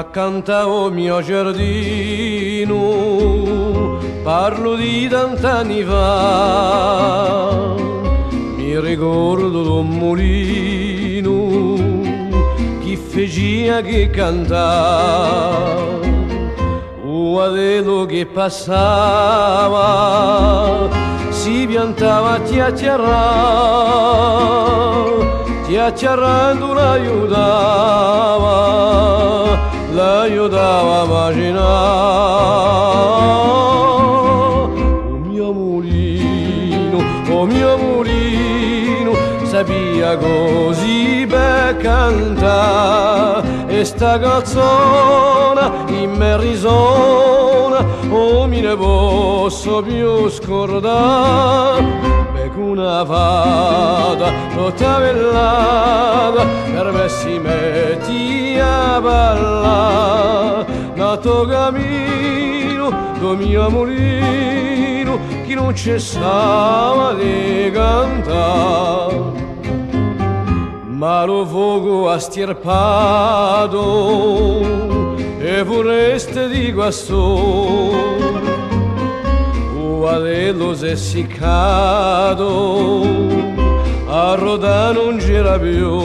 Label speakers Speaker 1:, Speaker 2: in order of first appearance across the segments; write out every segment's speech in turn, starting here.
Speaker 1: m'accanta o mio giardino, parlo di tant'anni fa, mi ricordo d'un mulino, chi fecea che cantava, o adesso che passava, si piantava a chiacchierando l'aiutava a immaginare. O mio mulino, sapia così per cantare, e sta canzone in me risona, o mi ne posso più scordare. Una fata tutta bellata per me si metti a ballare, nato cammino do mio mulino, chi non cessava di cantare, ma lo fuoco ha stirpato e vorreste di guasto, adesso si è essiccato, a rodare non gira più,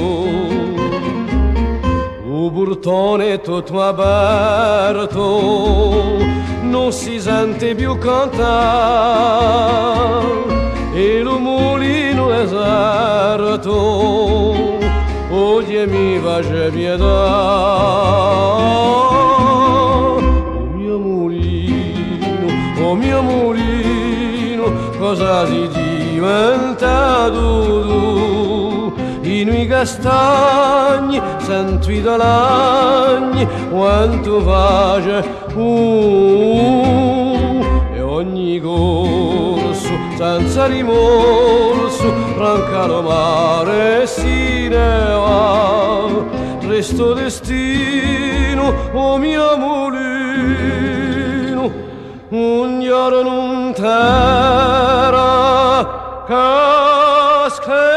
Speaker 1: il portone è tutto aperto, non si sente più cantare, e il mulino deserto, oggi mi face pietà. O mio mulino, cosa si diventato tu? I miei castagni, sento i talagni, quanto face e ogni corso, senza rimorso, franca lo mare si ne va. Resto destino, o mio mulino, un giorno non terra casca